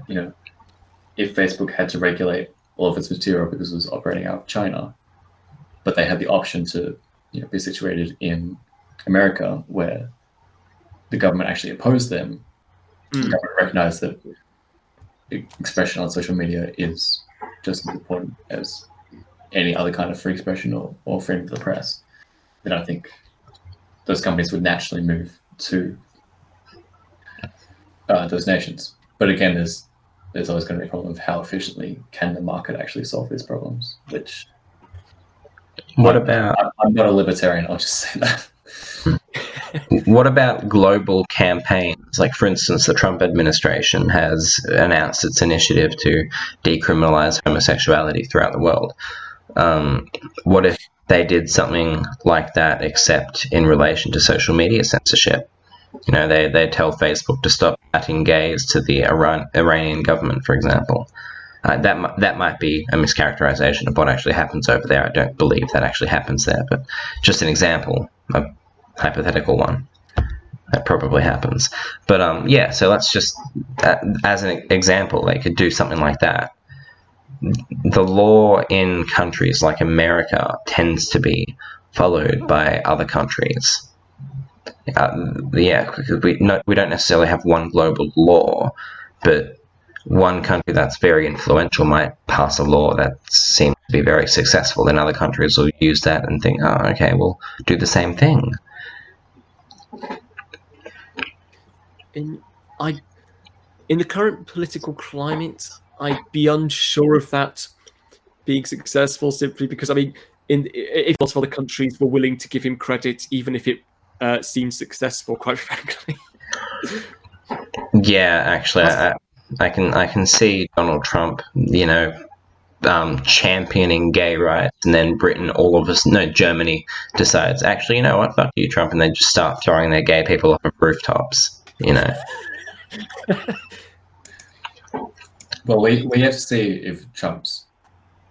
if Facebook had to regulate all of its material because it was operating out of China, but they had the option to be situated in America, where the government actually opposed them, the government recognized that expression on social media is just as important as any other kind of free expression or freedom of the press, then I think those companies would naturally move to those nations. But again, there's always going to be a problem of how efficiently can the market actually solve these problems, which... I'm not a libertarian, I'll just say that. What about global campaigns? Like, for instance, the Trump administration has announced its initiative to decriminalize homosexuality throughout the world. What if they did something like that, except in relation to social media censorship? They tell Facebook to stop adding gays to the Iranian government, for example. That might be a mischaracterization of what actually happens over there. I don't believe that actually happens there, but just an example, a hypothetical one. That probably happens. But so let's just, as an example, they could do something like that. The law in countries like America tends to be followed by other countries. We don't necessarily have one global law, but one country that's very influential might pass a law that seems to be very successful. Then other countries will use that and think, oh, okay, we'll do the same thing. in the current political climate, I'd be unsure of that being successful, simply because, I mean, if lots of other countries were willing to give him credit, even if it seems successful, quite frankly. Yeah, actually, I can see Donald Trump, championing gay rights, and then Germany decides, actually, you know what, fuck you, Trump, and they just start throwing their gay people off of rooftops, Well, we have to see if Trump's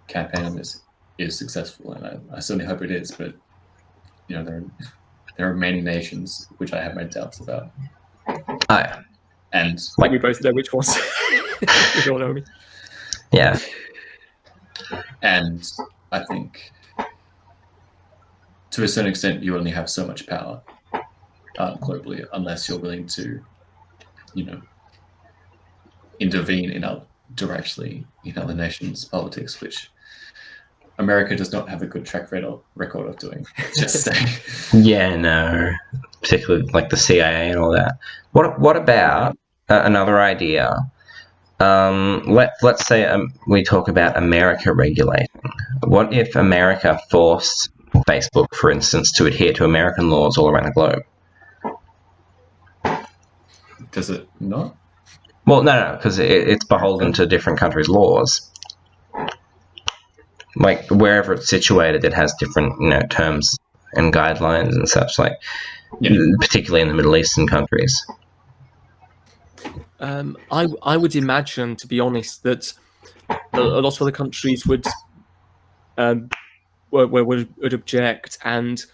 campaign on this is successful, and I certainly hope it is. But there are many nations which I have my doubts about. And like we both know which ones. You all know me. Yeah. And I think, to a certain extent, you only have so much power globally unless you're willing to, intervene directly in other nations' politics, which America does not have a good track record of doing. Just saying. Yeah, no, particularly like the CIA and all that. What about another idea? Let's say we talk about America regulating. What if America forced Facebook, for instance, to adhere to American laws all around the globe? Does it not? Well, no, because it's beholden to different countries' laws. Like wherever it's situated, it has different, terms and guidelines and such. Like, particularly in the Middle Eastern countries. I would imagine, to be honest, that a lot of other countries would object and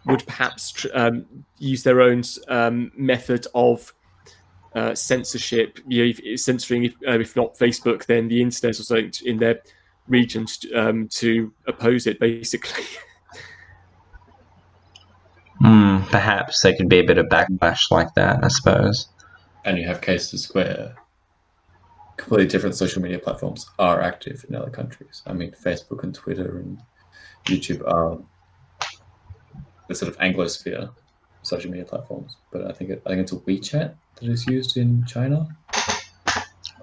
would perhaps use their own method of censorship, censoring, if not Facebook, then the internet or something in their regions to oppose it, basically. Perhaps there could be a bit of backlash like that, I suppose. And you have cases where completely different social media platforms are active in other countries. I mean, Facebook and Twitter and YouTube are the sort of Anglosphere social media platforms, but I think it's a WeChat that is used in China,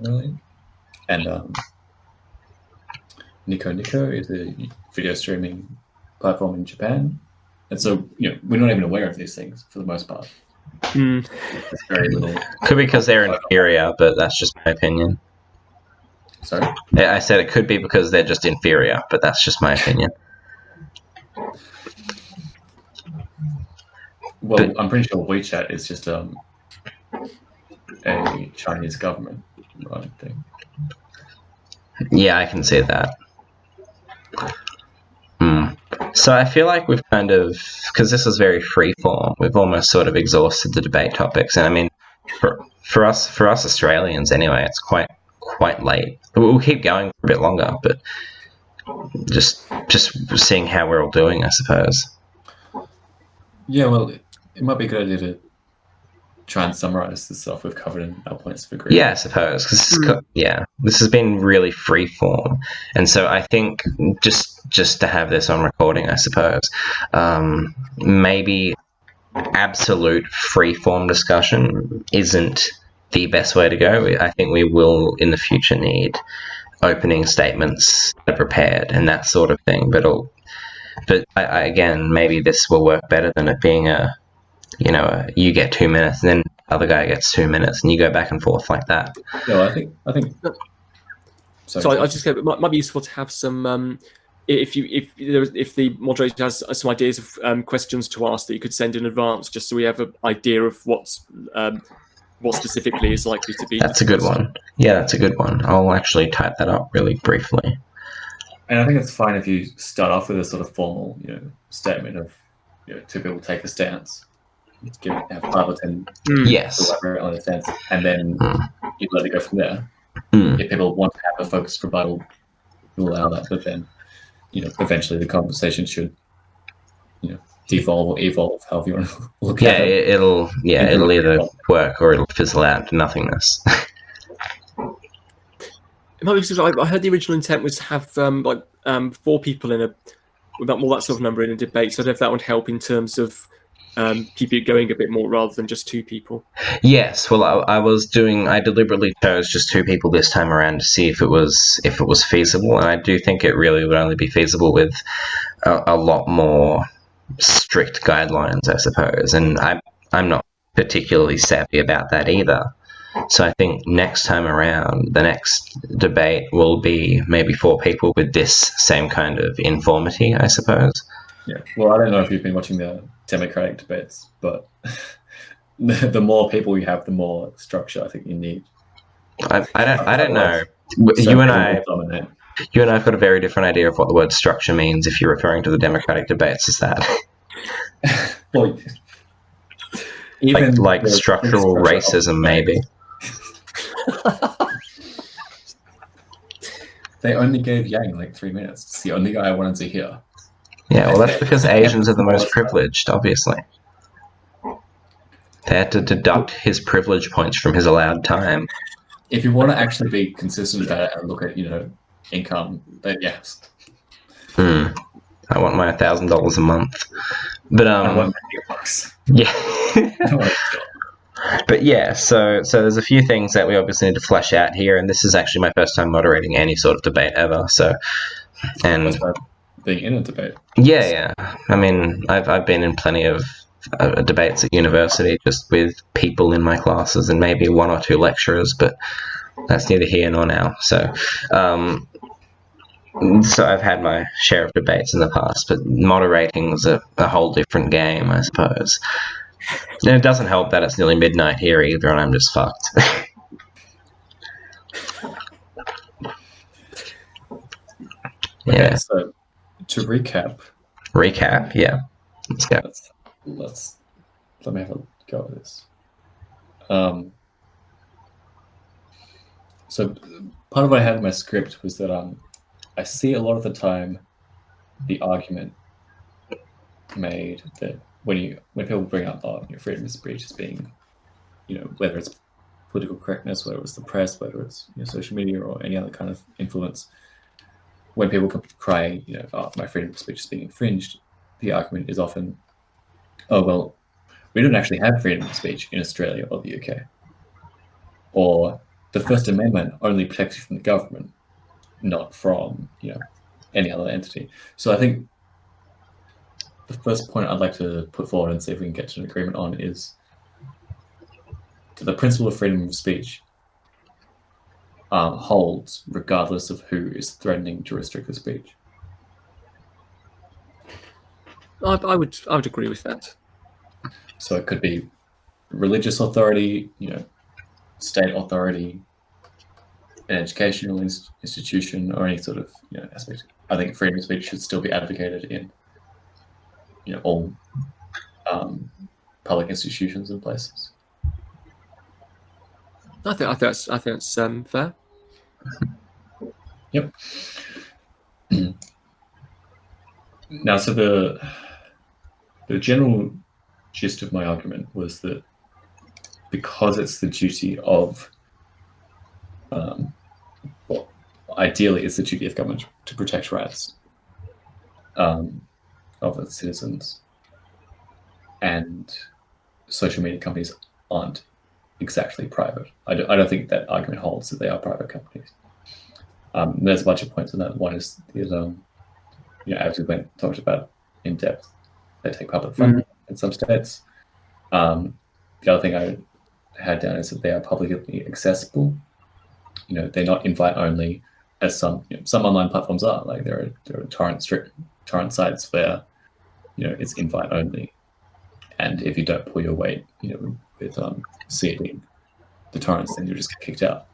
really. And Nico is a video streaming platform in Japan, and so we're not even aware of these things for the most part. There's very little. Could be because they're inferior, but that's just my opinion. Sorry? I said it could be because they're just inferior, but that's just my opinion. Well, I'm pretty sure WeChat is just a Chinese government run thing. Yeah, I can see that. So I feel like we've kind of, because this is very freeform, we've almost sort of exhausted the debate topics. And I mean, for us Australians anyway, it's quite late. We'll keep going for a bit longer, but just seeing how we're all doing, I suppose. Yeah, well, it might be a good idea to try and summarize the stuff we've covered in our points of agreement. Yeah, I suppose, because this has been really free form, and so I think just to have this on recording, I suppose, maybe absolute free form discussion isn't the best way to go. I think we will in the future need opening statements that are prepared and that sort of thing. But again, maybe this will work better than it being you get 2 minutes and then the other guy gets 2 minutes and you go back and forth like that. No, I think. So I just it might be useful to have some. If the moderator has some ideas of questions to ask that you could send in advance, just so we have an idea of what specifically is likely to be. That's a good one. Yeah, that's a good one. I'll actually type that up really briefly. And I think it's fine if you start off with a sort of formal, statement of, two people take a stance, have 5 or 10 yes, elaborate on a stance, and then you let it go from there. If people want to have a focused rebuttal, you allow that, but then, eventually the conversation should, devolve or evolve, however you want to look at it. It'll either work or it'll fizzle out to nothingness. It might be because I heard the original intent was to have 4 people in that sort of number in a debate. So I don't know if that would help in terms of keep it going a bit more rather than just two people. Yes, well, I deliberately chose just two people this time around to see if it was feasible, and I do think it really would only be feasible with a lot more strict guidelines, I suppose. And I'm not particularly savvy about that either. So I think next time around, the next debate will be maybe 4 people with this same kind of informity, I suppose. Yeah. Well, I don't know if you've been watching the Democratic debates, but the more people you have, the more structure I think you need. I don't know. So You and I dominate. You and I have got a very different idea of what the word structure means if you're referring to the Democratic debates. Is that Well, even like the structural structure racism, maybe? They only gave Yang like 3 minutes. It's the only guy I wanted to hear. Yeah, well, that's because Asians are the most privileged, obviously. They had to deduct his privilege points from his allowed time. If you want to actually be consistent about it and look at, income, then yes. I want my $1,000 a month. But I want $1,000,000. yeah. I want it. But yeah, so there's a few things that we obviously need to flesh out here, and this is actually my first time moderating any sort of debate ever. So, and First time being in a debate. yeah. I mean, I've been in plenty of debates at university, just with people in my classes and maybe 1 or 2 lecturers, but that's neither here nor now. So I've had my share of debates in the past, but moderating is a whole different game, I suppose. And it doesn't help that it's nearly midnight here either, and I'm just fucked. Okay, so to recap, yeah. Let's go. Let me have a go at this. So part of what I had in my script was that I see a lot of the time the argument made that when people bring up freedom of speech as being, whether it's political correctness, whether it's the press, whether it's social media or any other kind of influence, when people cry, my freedom of speech is being infringed, the argument is often, oh, well, we don't actually have freedom of speech in Australia or the UK. Or the First Amendment only protects you from the government, not from, any other entity. So I think the first point I'd like to put forward and see if we can get to an agreement on is that the principle of freedom of speech holds regardless of who is threatening to restrict the speech. I would agree with that. So it could be religious authority, state authority, an educational institution, or any sort of aspect. I think freedom of speech should still be advocated in all public institutions and places. I think that's fair. Yep. Now, so the general gist of my argument was that because it's the duty of, ideally it's the duty of government to protect rights of its citizens, and social media companies aren't exactly private. I don't think that argument holds that they are private companies. There's a bunch of points on that. One is as we talked about in depth, they take public funding in some states. The other thing I had down is that they are publicly accessible. They're not invite only, as some online platforms are. Like there are torrent sites where it's invite only, and if you don't pull your weight, with seeding the torrents, then you just get kicked out.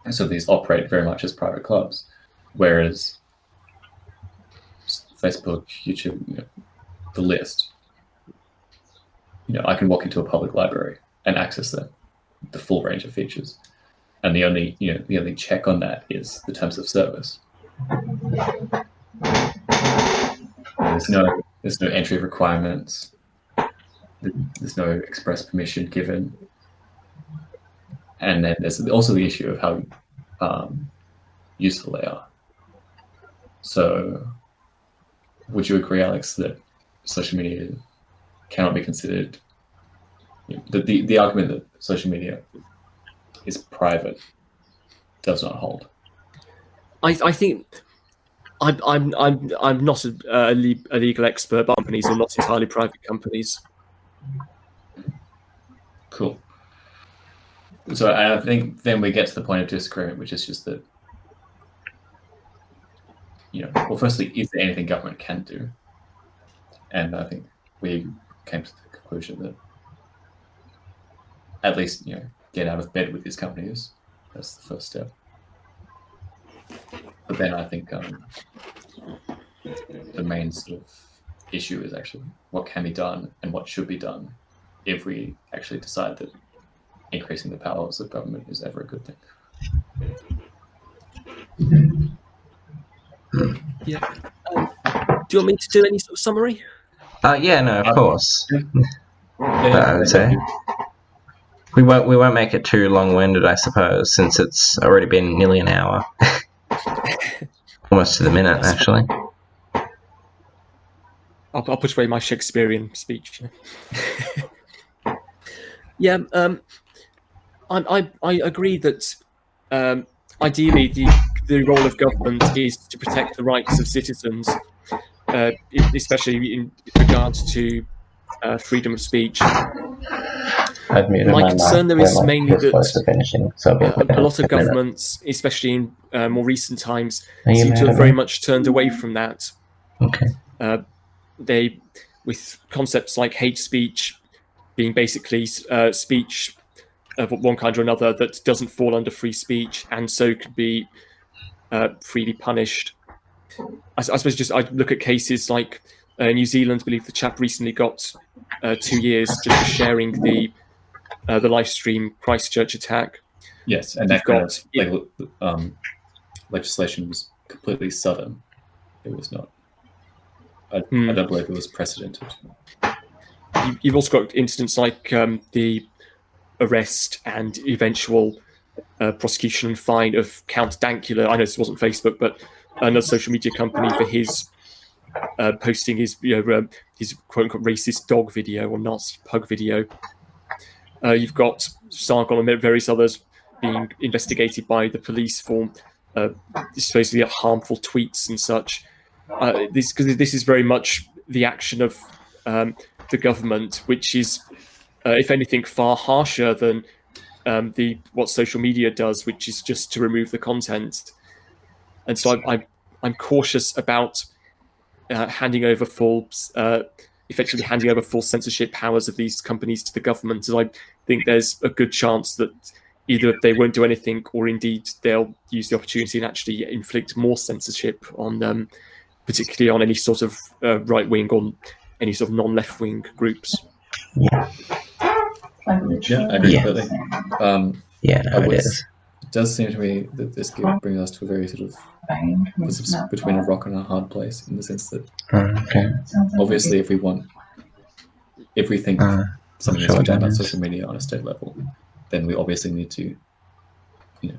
And so these operate very much as private clubs, whereas Facebook, YouTube, the list, I can walk into a public library and access the full range of features, and the only check on that is the terms of service. There's no entry requirements. There's no express permission given. And then there's also the issue of how useful they are. So would you agree, Alex, that social media cannot be considered. The argument that social media is private does not hold. I think I'm not a legal expert, but companies are not entirely private companies. Cool. So I think then we get to the point of disagreement, which is just that, well, firstly, is there anything government can do? And I think we came to the conclusion that at least, get out of bed with these companies. That's the first step. But then I think the main sort of issue is actually what can be done and what should be done if we actually decide that increasing the powers of government is ever a good thing. Yeah. Do you want me to do any sort of summary? Yeah, no, of course. I would say Yeah. we won't make it too long-winded, I suppose, since it's already been nearly an hour, almost to the minute, actually. I'll put away my Shakespearean speech. Yeah, I agree that ideally the role of government is to protect the rights of citizens, especially in regards to freedom of speech. My concern there is mainly that a lot of governments, especially in more recent times, seem to have very much turned away from that. Okay. They, with concepts like hate speech being basically speech of one kind or another that doesn't fall under free speech and so could be freely punished. I suppose I look at cases like New Zealand. I believe the chap recently got 2 years just for sharing the live stream Christchurch attack. Yes, and that kind of legislation was completely sudden. It was not. I don't believe it was precedented. You've also got incidents like the arrest and eventual prosecution and fine of Count Dankula. I know this wasn't Facebook, but another social media company for his posting his his quote unquote racist dog video or Nazi pug video. You've got Sargon and various others being investigated by the police for supposedly harmful tweets and such. This is very much the action of the government, which is, if anything, far harsher than what social media does, which is just to remove the content. And so I'm cautious about effectively handing over full censorship powers of these companies to the government. As I think there's a good chance that either they won't do anything, or indeed they'll use the opportunity and actually inflict more censorship on, particularly on any sort of right wing or any sort of non-left wing groups. Yeah, I agree completely. It is. It does seem to me that this brings us to a very sort of puts us between a rock and a hard place, in the sense that obviously if we think something needs to be done about social media on a state level, then we obviously need to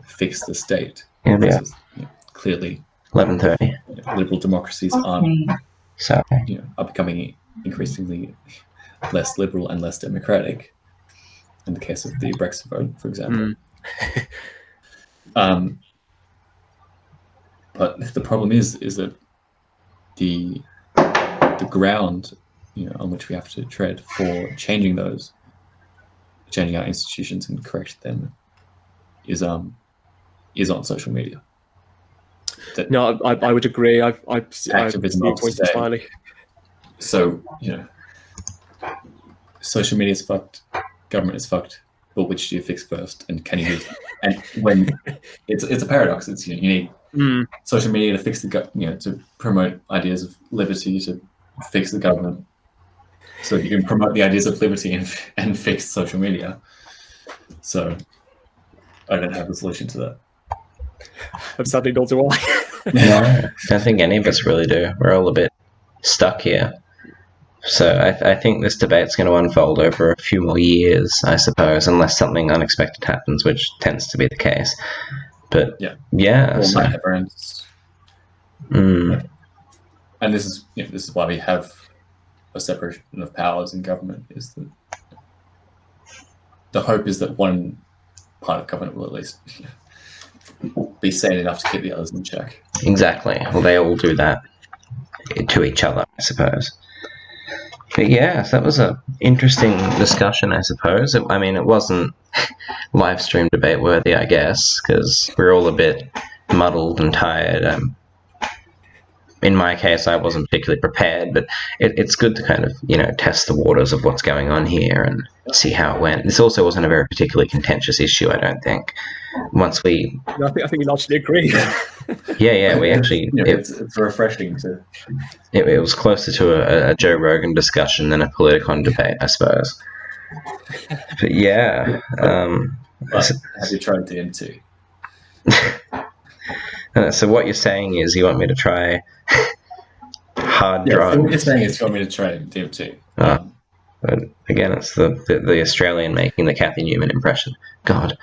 fix the state. Because, clearly 11:30. Liberal democracies are becoming increasingly less liberal and less democratic, in the case of the Brexit vote, for example. But the problem is that the ground on which we have to tread for changing our institutions and correct them is on social media. No, I would agree. I activism of point entirely. So social media is fucked, government is fucked. But which do you fix first? And can you? And when it's a paradox. It's you need social media to fix to promote ideas of liberty, to fix the government, so you can promote the ideas of liberty and fix social media. So I don't have a solution to that. I'm sadly nor do I. No, I don't think any of us really do. We're all a bit stuck here. So I think this debate's going to unfold over a few more years, I suppose, unless something unexpected happens, which tends to be the case. But Well, never ends. And this is why we have a separation of powers in government is that the hope is that one part of government will at least be sane enough to keep the others in check. Exactly. Well, they all do that to each other, I suppose. But yeah, that was an interesting discussion, I suppose. I mean, it wasn't live stream debate worthy, I guess, because we're all a bit muddled and tired. In my case, I wasn't particularly prepared, but it's good to kind of, test the waters of what's going on here and see how it went. This also wasn't a very particularly contentious issue, I don't think. Once we... No, I think we largely agree. Yeah, we actually... It's refreshing to... It was closer to a Joe Rogan discussion than a Politicon debate, I suppose. But yeah... But have you tried DMT? So what you're saying is you want me to try hard Yeah, drugs. what you're saying is you want me to try DMT. But again, it's the Australian making the Kathy Newman impression. God.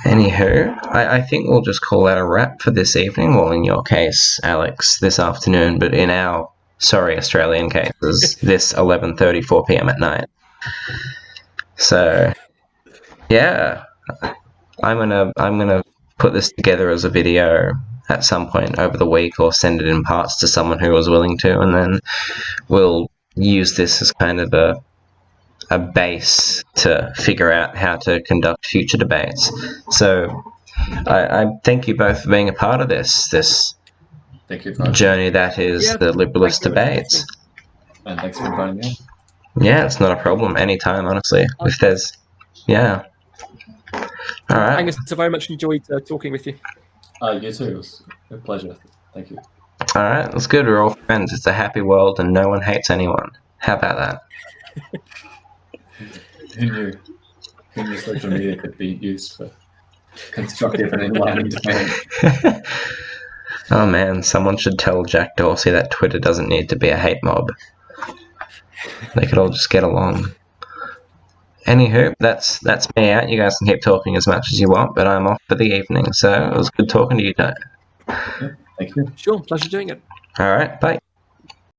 Anywho, I think we'll just call that a wrap for this evening. Well, in your case, Alex, this afternoon, but in our Australian cases, this 11:34 p.m. at night. So, yeah, I'm gonna put this together as a video at some point over the week, or send it in parts to someone who was willing to, and then we'll use this as kind of a base to figure out how to conduct future debates. So I thank you both for being a part of this Thank you, journey that is the Liberalist debates. And thanks for inviting me. Yeah, it's not a problem. Anytime, honestly. If there's... Yeah. All right. Angus, I very much enjoyed talking with you. You too. It was a pleasure. Thank you. All right, that's good. We're all friends. It's a happy world and no one hates anyone. How about that? Who knew? Who knew social media could be used for constructive and enlightening debate? Oh man, someone should tell Jack Dorsey that Twitter doesn't need to be a hate mob. They could all just get along. Anywho, that's me out. You guys can keep talking as much as you want, but I'm off for the evening, so it was good talking to you guys. Thank you. Sure, pleasure doing it. All right, bye.